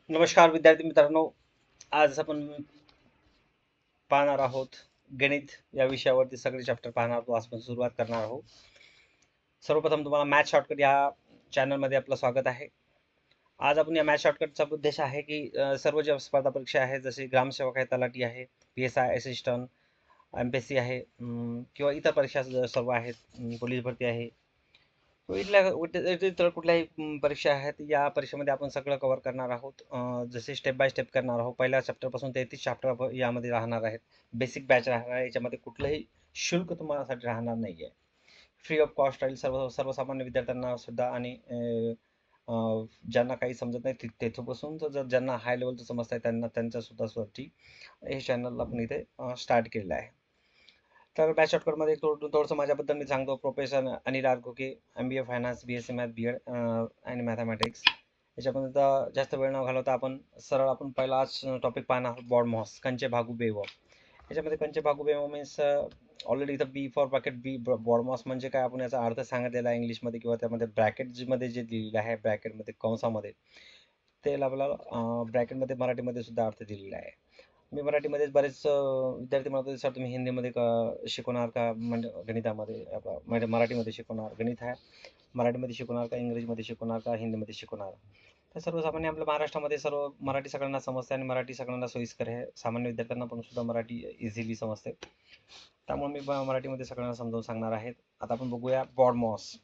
नमस्कार विद्यार्थी मित्रांनो. आज आपण पाहणार आहोत गणित या विषयावरती सगळे चॅप्टर पाहणार आहोत. आजपासून सुरुवात करणार आहोत. सर्वप्रथम तुम्हाला मॅथ शॉर्टकट या चॅनलमध्ये आपलं स्वागत आहे. आज आपण या मॅथ शॉर्टकटचा उद्देश आहे की सर्व ज्या स्पर्धा परीक्षा आहेत, जसे ग्रामसेवक आहे, तलाठी आहे, PSI असिस्टंट, MPSC आहे, किंवा इतर परीक्षा सर्व आहेत, पोलीस भरती आहे, तो इतर कुठल्याही परीक्षा आहेत, या परीक्षेमध्ये आपण सगळं कव्हर करणार आहोत. जसे स्टेप बाय स्टेप करणार आहोत. पहिल्या चॅप्टरपासून 33 चॅप्टर यामध्ये राहणार आहेत. बेसिक बॅच राहणार आहे. याच्यामध्ये कुठलंही शुल्क तुम्हालासाठी राहणार नाही आहे. फ्री ऑफ कॉस्ट राहील सर्वसामान्य विद्यार्थ्यांना सुद्धा. आणि ज्यांना काही समजत नाही तेथपासून तर ज्यांना हाय लेवलचं समजत आहे त्यांच्या सुद्धा साठी हे चॅनल आपण इथे स्टार्ट केलेलं आहे. तर बॅच शॉर्टकटमध्ये थोडंसं माझ्याबद्दल मी सांगतो. Professor Anil R Ghoke, MBA finance, BSc math, BEd आणि मॅथमॅटिक्स. याच्यामध्ये तर जास्त वेळ न घालवता आपण सरळ पहिला आज टॉपिक पाहणार आहोत. बॉड मॉस, कंचे भागू बेव. याच्यामध्ये कंचे भागू बेव मीन्स ऑलरेडी इथं B for bracket B. BODMAS म्हणजे काय, आपण याचा अर्थ सांगितलेला आहे इंग्लिशमध्ये, किंवा त्यामध्ये ब्रॅकेटमध्ये जे दिलेलं आहे, ब्रॅकेटमध्ये कंसामध्ये, ते आपल्याला ब्रॅकेटमध्ये मराठीमध्ये सुद्धा अर्थ दिलेला आहे. मी मराठीमध्येच बरेच विद्यार्थी म्हणत होते, सर तुम्ही हिंदीमध्ये शिकवणार का, म्हणजे गणितामध्ये म्हणजे मराठीमध्ये शिकवणार, गणित आहे मराठीमध्ये शिकवणार का, इंग्रजीमध्ये शिकवणार का, हिंदीमध्ये शिकवणार. तर सर्वसामान्य आपल्या महाराष्ट्रामध्ये सर्व मराठी सगळ्यांना समजते आणि मराठी सगळ्यांना सोयीस्कर आहे. सामान्य विद्यार्थ्यांना पण सुद्धा मराठी इझिली समजते. त्यामुळे मी मराठीमध्ये सगळ्यांना समजावून सांगणार आहेत. आता आपण बघूया BODMAS.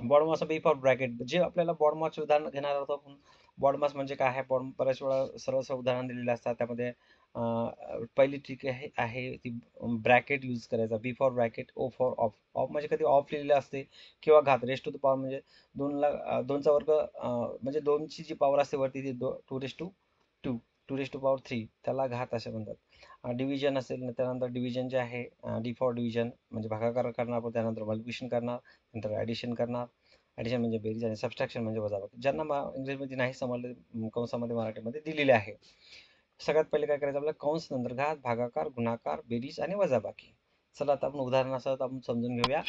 BODMAS B for bracket. जे आपल्याला बॉडमॉसचे उदाहरण घेणार आहोत आपण. बॉडमॉस म्हणजे काय आहे, बऱ्याच वेळा सर्व उदाहरण दिलेले असतात. त्यामध्ये पहिली ट्रिक आहे ती ब्रॅकेट यूज करायचा. B for bracket, O for of. Of म्हणजे कधी ऑफ लिहिलेलं असते, किंवा घात, रेस टू द पॉवर म्हणजे दोनचा वर्ग, म्हणजे दोनची जी पॉवर असते वरती ती 2 रेस टू पॉवर 3, त्याला घात असे म्हणतात. डिव्हिजन असेल त्यानंतर डिव्हिजन जे आहे, डी फॉर डिव्हिजन म्हणजे भागाकार करणार आपण, त्यानंतर मल्टिप्लिकेशन करणार, नंतर ॲडिशन करणार. ॲडिशन म्हणजे बेरीज, आणि सबस्ट्रॅक्शन म्हणजे वजाबाकी. ज्यांना इंग्रजीमध्ये नाही समजले, कंसामध्ये मराठीमध्ये दिलेले आहे. सगळ्यात पहिले काय करायचं, आपल्याला कंस, नंतर घात, भागाकार, गुणाकार, बेरीज आणि वजाबाकी. चला आता आपण उदाहरणासह आपण समजून घेऊया.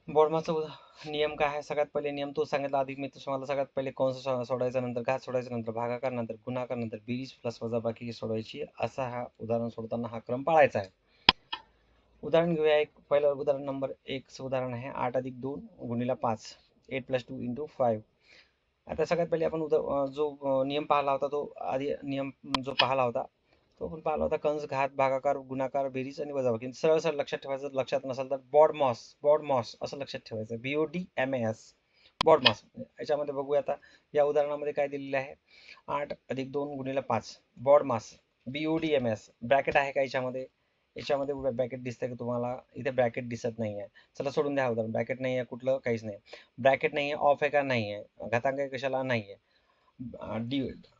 बॉडमॉसचा नियम काय आहे. सगळ्यात पहिले नियम तो सांगितला आधी मी तुम्हाला. सगळ्यात पहिले कंस सोडायचा, नंतर घात सोडायचा, नंतर भागाकार, नंतर गुणाकार, नंतर बेरीज प्लस वजाबाकी सोडवायची. असा हा उदाहरण सोडताना हा क्रम पाळायचा आहे. उदाहरण घेऊया. पहिलं उदाहरण नंबर 1 उदाहरण आहे 8+2 × 5, 8+2 × 5. आता सगळ्यात पहिले आपण जो नियम पाहिला होता, तो आधी नियम जो पाहिला होता तो आपण पाहिला होता. कंस, घात, भागाकार, गुणाकार, बेरीज आणि वजाबाकी. सरळ सरळ लक्षात ठेवायचं. लक्षात नसेल तर बॉडमॉस असं लक्षात ठेवायचं. BODMAS, BODMAS. याच्यामध्ये बघूया आता. या उदाहरणामध्ये काय दिलेलं आहे, 8+2 × 5 बॉडमॉस, BODMAS. ब्रॅकेट आहे का याच्यामध्ये? याच्यामध्ये ब्रॅकेट दिसतंय का तुम्हाला? इथे ब्रॅकेट दिसत नाही आहे. चला सोडून द्या उदाहरण. ब्रॅकेट नाही आहे, कुठलं काहीच नाही. ब्रॅकेट नाही आहे, ऑफ आहे का? नाही आहे. घातांक आहे कशाला? नाही आहे.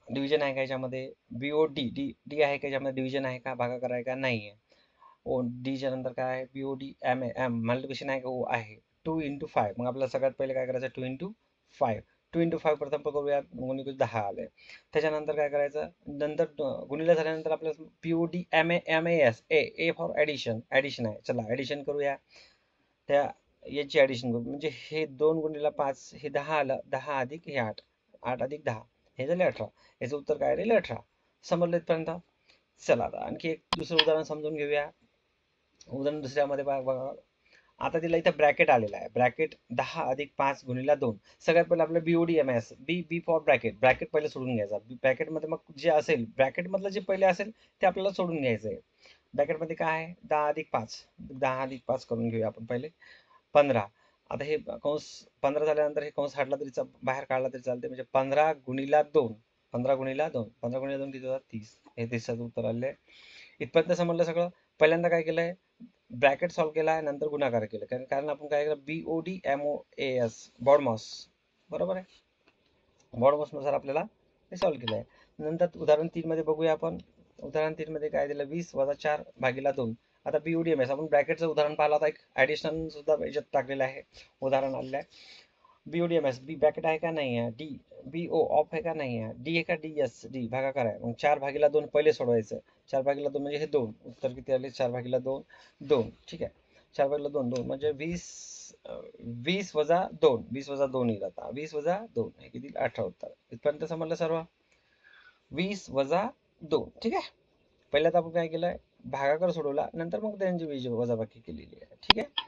डिव्हिजन आहे का याच्यामध्ये? BOD डी आहे का याच्यामध्ये? डिव्हिजन आहे का? भागाकार आहे का? नाही आहे. ओ डीच्या नंतर काय आहे? BODMAM मल्टिप्लिकेशन आहे का? हो आहे. 2 × 5. मग आपल्याला सगळ्यात पहिले काय करायचं? 2 × 5. 2 × 5 प्रथम करूया. गुणिले 10 आले. त्याच्यानंतर काय करायचं? नंतर गुणिले झाल्यानंतर आपल्याला BODMAS, A for addition. Addition आहे. चला ॲडिशन करूया. त्या याची ॲडिशन करू. म्हणजे हे 2 × 5 हे 10 आलं. 10 अधिक हे 8, 8 अधिक 10 हे झाले 18. याचं उत्तर काय राहील? 18. समजलं इथपर्यंत? चला आता आणखी एक दुसरं उदाहरण समजून घेऊया. उदाहरण दुसऱ्यामध्ये बघा. आता तिला इथं ब्रॅकेट आलेला आहे. ब्रॅकेट 10+5 × 2. सगळ्यात पहिले आपलं BODMAS, B for bracket. Bracket पहिले सोडून घ्यायचा. ब्रॅकेटमध्ये मग जे असेल, ब्रॅकेटमधलं जे पहिले असेल ते आपल्याला सोडून घ्यायचं आहे. ब्रॅकेटमध्ये काय आहे? 10+5. 10+5 करून घेऊया आपण पहिले. 15. आता हे कंस 15 झाल्यानंतर हे कंस हटला तरी बाहेर काढला तरी चालते. म्हणजे 15×2. 15×2 15×2 किती होतात? 30. हे 30चं उत्तर आले. इथपर्यंत समजलं सगळं. पहिल्यांदा काय केलंय, ब्रॅकेट सॉल्व्ह केला आहे, नंतर गुणाकार केलं. कारण आपण काय केलं, BODMAS बॉडमॉस, बरोबर आहे. बॉडमॉसनुसार आपल्याला हे सॉल्व्ह केलं आहे. नंतर उदाहरण 3 मध्ये बघूया आपण. उदाहरण 3 मध्ये काय दिलं? 20 - 4/2. आता BODMAS आपण ब्रॅकेटचं उदाहरण पाहिलं होता. एक ॲडिशन सुद्धा याच्यात टाकलेलं आहे, उदाहरण आलेलं आहे. BODMAS, बी ब्रॅकेट आहे का? नाही आहे. BO ऑफ आहे का? नाही आहे. डी आहे का? DS डी भागाकार आहे. मग 4/2 पहिले सोडवायचं. 4/2 म्हणजे हे 2. उत्तर किती आले? 4/2 2. ठीक आहे. 4/2 2 म्हणजे 20 20 वजा 2, 20 वजा 2 येईल आता. 20 वजा 2 हे किती 18 उत्तर. इथपर्यंत समजलं सर्व. 20 वजा 2. ठीक आहे. पहिल्यांदा आपण काय केलंय, भागाकार सोडवला, नंतर मग त्यांची वीज वजाबाकी केलेली आहे. ठीक आहे.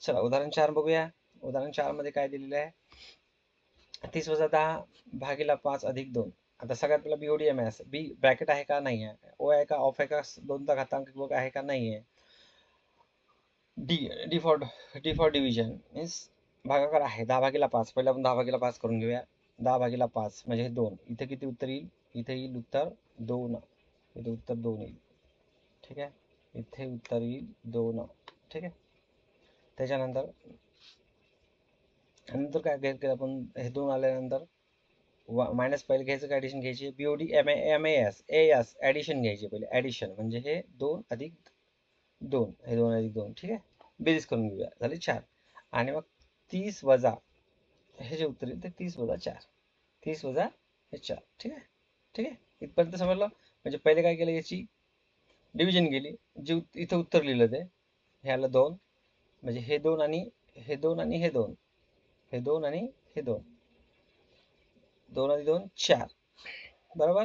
चला उदाहरण 4 बघूया. उदाहरण 4 मध्ये काय दिलेलं आहे, 30 वजा 10 भागीला 5 अधिक 2. आता सगळ्यात पहिला बीओडी एम एस, बी ब्रॅकेट आहे का नाही आहे, ओ आहे का ऑफ आहे का, 2चा घातांक वर्ग आहे का नाही आहे, D D for division means भागाकार आहे. 10 भागीला 5, पहिला आपण 10 भागीला 5 करून घेऊया. 10 भागीला 5 म्हणजे हे 2. इथे किती उत्तर येईल, इथे येईल उत्तर 2. इथे उत्तर 2 येईल. ठीक आहे. इथे उत्तर येईल 2. ठीक आहे. त्याच्यानंतर नंतर काय केलं आपण, हे 2 आल्यानंतर मायनस पहिले घ्यायचं का ऍडिशन घ्यायची, BOD M S S addition घ्यायची पहिले. ऍडिशन म्हणजे हे 2 अधिक 2, हे 2 अधिक 2. ठीक आहे. बेरीज करून घेऊया, झाले 4. आणि मग 30 वजा हे जे उत्तर येईल ते 30 वजा 4, 30 वजा हे 4. ठीक आहे. ठीक आहे. इथपर्यंत समजलं. म्हणजे पहिले काय केलं, याची डिव्हिजन गेली, जे इथं उत्तर लिहिलं ते ह्याला 2, म्हणजे हे 2 आणि हे 2 आणि हे 2, हे 2 आणि हे 2, 2 आणि 2 4. बरोबर.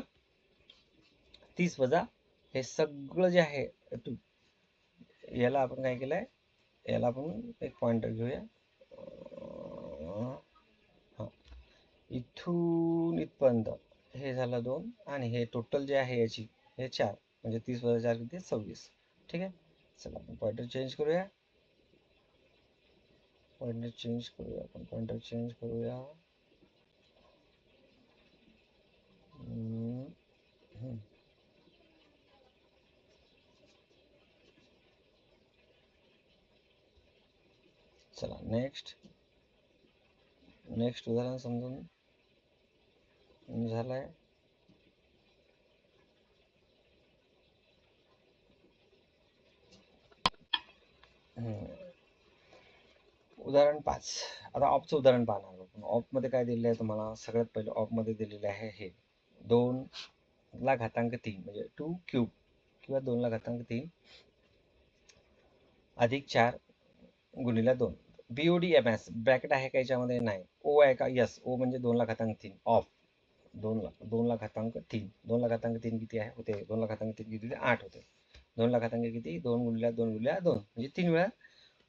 30 वजा हे सगळं जे आहे, याला आपण काय केलंय, याला आपण एक पॉइंटर घेऊया. इथून इथपर्यंत हे झालं 2 आणि हे टोटल जे आहे याची हे 4, म्हणजे 30 वजा 4 किती 26. ठीक आहे. चला आपण पॉइंटर चेंज करूया. पॉइंटर चेंज करूया आपण पॉइंटर चेंज करूया. चला नेक्स्ट उदाहरण समजून झालंय. उदाहरण 5. आता ऑफचं उदाहरण पाहणार आपण. ऑफ मध्ये काय दिलेलं आहे तुम्हाला, सगळ्यात पहिले ऑफ मध्ये दिलेले आहे हे 2 ला घातांक 3 म्हणजे 2 क्यूब किंवा 2 ला घातांक 3 अधिक 4 गुणिले 2. बीओडी एम एस ब्रॅकेट आहे का याच्यामध्ये, नाही. ओ आहे का, यस. ओ म्हणजे 2 ला घातांक 3 ऑफ 2 ला घातांक 3. 2 ला घातांक 3 किती आहे होते, 2 ला घातांक 3 किती होते, 8 होते. 2 ला घातांक किती, 2 गुणिले 2 गुणिले 2 म्हणजे 3 वेळा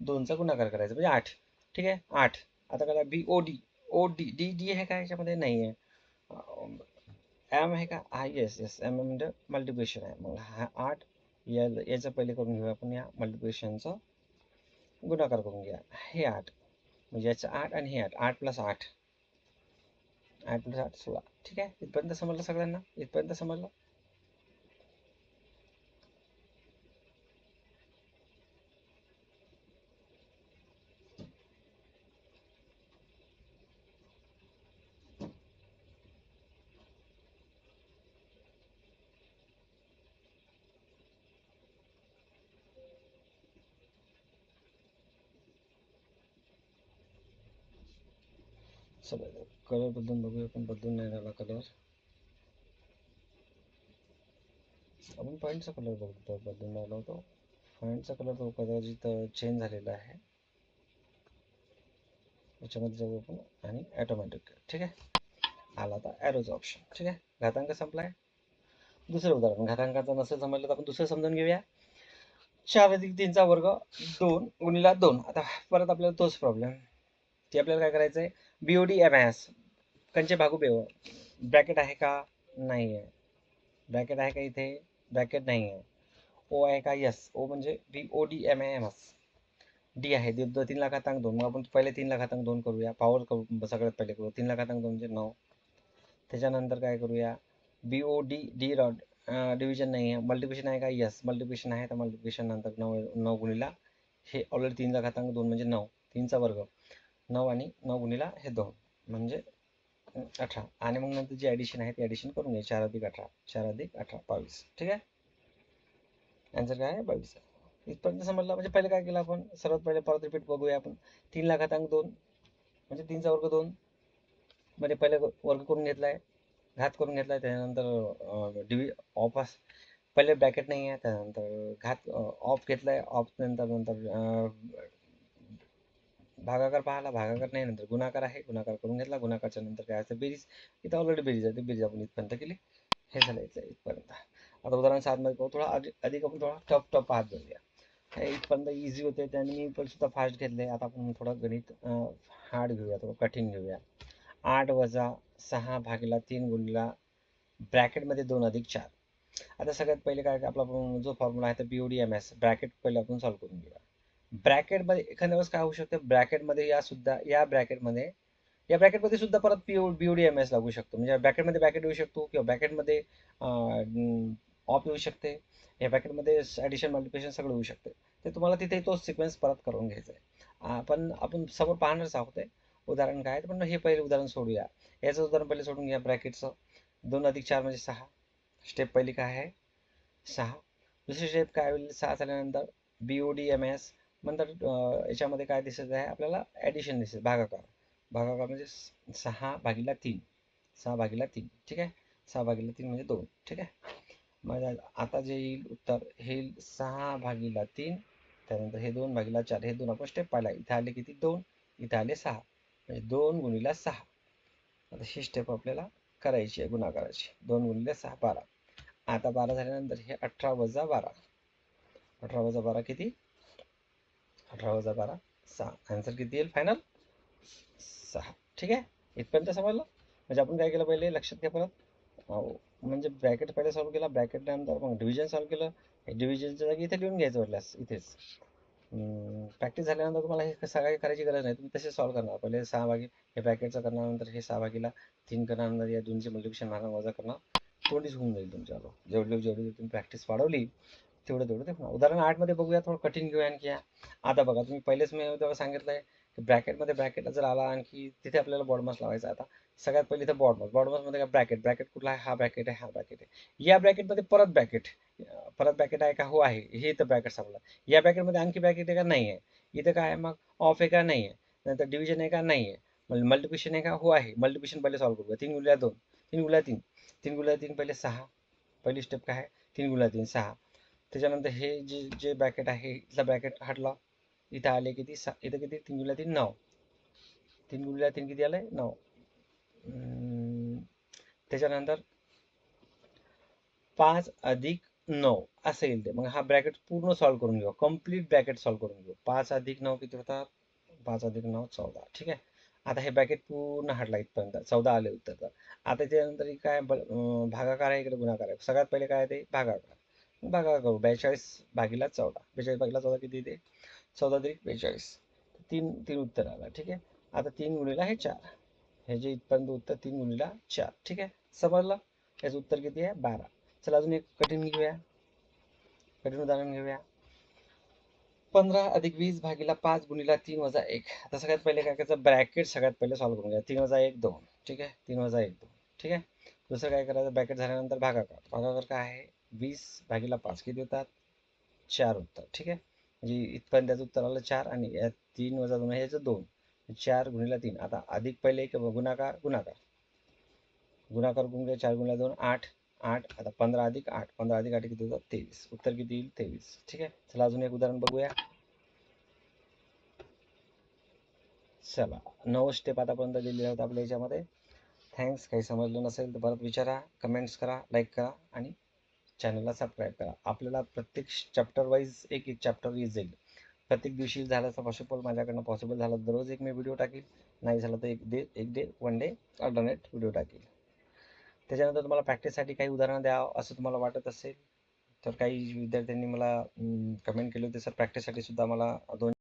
2चा गुणाकार करायचा म्हणजे 8. ठीक आहे. 8. आता करा BOD, O D D D आहे का याच्यामध्ये, नाही आहे. एम आहे का, हा येस येस, एम म्हणजे मल्टिप्लिकेशन आहे. मग हा 8 याचं पहिले करून घेऊया आपण, या मल्टिप्लिकेशनचा गुणाकार करून घ्या. हे 8 म्हणजे याचं 8 आणि हे 8, 8 प्लस 8, 8 प्लस 8 16. ठीक आहे. इथपर्यंत समजलं सगळ्यांना, इथपर्यंत समजलं. चला कलर बदलून बघूया आपण. बदलून नाही राहिला कलर, आपण पॉईंटचा कलर बदलून राहिला होतो. पॉईंटचा कलर तो कदाचित चेंज झालेला आहे. याच्यामध्ये जाऊ आपण आणि ऑटोमॅटिक. ठीक आहे. आला आता ॲरोचा ऑप्शन. ठीक आहे. घातांक संपलाय. दुसरं उदाहरण, घातांकाचं नसेल समजलं तर आपण दुसरं समजून घेऊया. 4 अधिक 3 चा वर्ग 2 गुणिले 2. आता परत आपल्याला तोच प्रॉब्लेम, की आपल्याला काय करायचंय, बीओडी एम एस कंचे भागू बेव, ब्रॅकेट आहे का, नाही आहे. ब्रॅकेट आहे का इथे, ब्रॅकेट नाही आहे. ओ आहे का, यस. ओ म्हणजे BOD M M S. D आहे 3 ला घातांक 2. मग आपण पहिले 3 ला घातांक 2 करूया, पॉवर करू सगळ्यात पहिले करू. 3 ला घातांक 2 म्हणजे 9. त्याच्यानंतर काय करूया, बीओडी डी रॉड डिव्हिजन नाही आहे. मल्टिप्लिकेशन आहे का, यस मल्टिप्लिकेशन आहे. तर मल्टिप्लिकेशन नंतर 9 गुणिला हे ऑलरेडी 3 ला घातांक 2 म्हणजे 9, 3 चा वर्ग 9 आणि 9 गुणिला हे 2 म्हणजे 18. आणि मग नंतर जी ऍडिशन आहे ती ऍडिशन करून घ्या. 4 अधिक 18, 4 अधिक 18 22. ठीक आहे. आन्सर काय आहे, 22. इथपर्यंत समजलं. म्हणजे पहिले काय केलं आपण, सर्वात पहिले परत रिपीट बघूया आपण. 3 ला घातांक 2 म्हणजे 3 चा वर्ग 2 मध्ये पहिले वर्ग करून घेतलाय, घात करून घेतलाय. त्यानंतर ऑफ पहिले ब्रॅकेट नाही आहे, त्यानंतर घात ऑफ घेतलाय, ऑफ नंतर भागाकार पाहिला, भागाकार नाही, नंतर गुणाकार आहे, गुणाकार करून घेतला, गुणाकारच्या नंतर काय असतं बेरीज. इथं ऑलरेडी बेरीज आहे, ती बेरीज आपण इथपर्यंत केली. हे झालं इथपर्यंत. आता उदाहरण 7 मध्ये पाहू, थोडा अधिक आपण थोडा टफ पाहत जाऊया. हे इथपर्यंत इझी होते त्याने मी पण सुद्धा फास्ट घेतले. आता आपण थोडं गणित हार्ड घेऊया, थोडं कठीण घेऊया. 8 वजा 6 भागिला 3 गुणिला ब्रॅकेटमध्ये 2 अधिक 4. आता सगळ्यात पहिले काय आपला जो फॉर्म्युला आहे तर BODMS ब्रॅकेट पहिले आपण सॉल्व्ह करून घेऊया. ब्रॅकेटमध्ये एखाद्या वेळेस काय होऊ शकतं, ब्रॅकेटमध्ये या ब्रॅकेटमध्ये सुद्धा परत BODMS लागू शकतो. म्हणजे ब्रॅकेटमध्ये ब्रॅकेट येऊ शकतो किंवा ब्रॅकेटमध्ये ऑफ येऊ शकते. या ब्रॅकेटमध्ये ॲडिशन मल्टिप्लिकेशन सगळं होऊ शकते. ते तुम्हाला तिथे तोच सिक्वेन्स परत करून घ्यायचा आहे. पण आपण समोर पाहणारच आहोत उदाहरण काय, पण हे पहिले उदाहरण सोडूया. याचं उदाहरण पहिले सोडून घ्या. ब्रॅकेटचं 2 अधिक 4 म्हणजे 6. स्टेप पहिली काय आहे 6. दुसरी स्टेप काय होईल, 6 झाल्यानंतर BODMS नंतर याच्यामध्ये काय दिसत आहे आपल्याला, ॲडिशन दिसेल, भागाकार. भागाकार म्हणजे 6 भागिला 3, 6 भागिला 3, ठीक आहे. 6 भागिला 3 म्हणजे 2, ठीक आहे. मग आता जे येईल उत्तर हे येईल 6 भागिला 3, त्यानंतर हे 2 भागिला 4. हे 2 आपण स्टेप पाहिला. इथे आले किती 2, इथे आले 6, म्हणजे 2 गुणिला 6. आता ही स्टेप आपल्याला करायची आहे गुणाकाराची. 2 गुणिले 6 12. आता 12 झाल्यानंतर हे 18 वजा 12. 18 वजा 12 किती, 18 वजा 12 6. आन्सर किती येईल फायनल 6, ठीक आहे. इथपर्यंत समजलं. म्हणजे आपण काय केलं पहिले लक्षात घ्या परत, म्हणजे ब्रॅकेट पहिले सॉल्व्ह केला, ब्रॅकेट नंतर मग डिव्हिजन सॉल्व्ह केलं. डिव्हिजनच्या जागी इथे लिहून घ्यायचं वाटल्यास इथेच. प्रॅक्टिस झाल्यानंतर तुम्हाला हे सगळं करायची गरज नाही, तुम्ही तसे सॉल्व्ह करणार. पहिले 6 भागी हे ब्रॅकेटचं करणार, नंतर हे 6 भागीला 3 करणार, नंतर या दोनचे मल्टिप्लिकेशन मारणार, वजा करणार, तोंडीच होऊन जाईल तुमच्या. जेवढी तुम्ही प्रॅक्टिस वाढवली तेवढं ते होणार. उदाहरण 8 मध्ये बघूया, थोडं कठीण घेऊया आणखी. आता बघा तुम्ही पहिलेच मी तेव्हा सांगितलंय की ब्रॅकेटमध्ये ब्रॅकेट जर आला आणखी तिथे आपल्याला बॉडमास लावायचा. आता सगळ्यात पहिले इथं बॉडमासमध्ये काय ब्रॅकेट कुठला आहे, हा ब्रॅकेट आहे, हा ब्रॅकेट आहे. या ब्रॅकेटमध्ये परत ब्रॅकेट आहे का, हो आहे, हे इथं ब्रॅकेट सापडला. या ब्रॅकेटमध्ये आणखी ब्रॅकेट आहे का, नाही आहे. इथं काय आहे मग, ऑफ आहे का, नाही आहे. नंतर डिव्हिजन आहे का, नाही आहे. मल्टिप्लिकेशन आहे का, हो आहे. मल्टिप्लिकेशन पहिले सॉल्व्ह करूया. 3 गुणिले 2, 3 गुणिले 3, 3 गुणिले 3 पहिले 6. पहिली स्टेप काय आहे, 3 गुणिले 3 6. त्याच्यानंतर हे जे ब्रॅकेट आहे इथला ब्रॅकेट हटला, इथं आले किती, इथं किती, 3 गुणिले 3 9. 3 गुणिले 3 किती आलंय 9. त्याच्यानंतर 5 अधिक 9 असं येईल ते. मग हा ब्रॅकेट पूर्ण सॉल्व्ह करून घेऊ, कम्प्लीट ब्रॅकेट सॉल्व्ह करून घेऊ. 5 अधिक 9 किती होतात, 5 अधिक 9 14, ठीक आहे. आता हे ब्रॅकेट पूर्ण हटला इथपर्यंत, 14 आले उत्तर. आता त्यानंतर काय भागाकार आहे, इकडे गुणाकार आहे. सगळ्यात पहिले काय ते भागाकार. भागाकार करू, 42 भागिला 14. 42 भागिला 14 किती येते, 14 अधिक 42. 3 उत्तर आला, ठीक आहे. आता 3 गुणिला हे 4, हे जे इथपर्यंत उत्तर 3 गुणिला 4, ठीक आहे. समजलं. याचं उत्तर किती आहे 12. चला अजून एक कठीण घेऊया, कठीण उदाहरण घेऊया. 15 अधिक 20 भागिला 5 गुणिला 3 वजा 1. आता सगळ्यात पहिले काय करायचं, ब्रॅकेट सगळ्यात पहिले सॉल्व्ह करून घ्या. 3 वजा 1 2, ठीक आहे. 3 वजा 1 2, ठीक आहे. दुसरं काय करायचं, ब्रॅकेट झाल्यानंतर भागाकार काय आहे, 20 भागिला 5 किती होतात 4 उत्तर, ठीक आहे. म्हणजे इथपर्यंत त्याचं उत्तर आलं 4, आणि या 3 वजा 2 याचं 2, 4 गुणिला 3. आता अधिक पहिले गुणाकार करून घ्या. 4 गुणिला 2 8, आता 15 अधिक 8, 15 अधिक 8 किती होतात 23. उत्तर किती येईल 23, ठीक आहे. चला अजून एक उदाहरण बघूया. चला 9 स्टेप आतापर्यंत दिलेले आहेत आपल्या याच्यामध्ये. थँक्स. काही समजलं नसेल तर परत विचारा, कमेंट्स करा, लाईक करा आणि चॅनलला सबस्क्राईब करा. आपल्याला प्रत्येक चॅप्टर वाईज एक चॅप्टर येत जाईल. प्रत्येक दिवशी झालं तर पॉसिबल, माझ्याकडनं पॉसिबल झालं तर दररोज एक मी व्हिडिओ टाकेल, नाही झालं तर एक day one day alternate video टाकेल. त्याच्यानंतर तुम्हाला प्रॅक्टिससाठी काही उदाहरणं द्यावं असं तुम्हाला वाटत असेल तर काही विद्यार्थ्यांनी मला कमेंट केली होती, सर प्रॅक्टिससाठी सुद्धा मला 2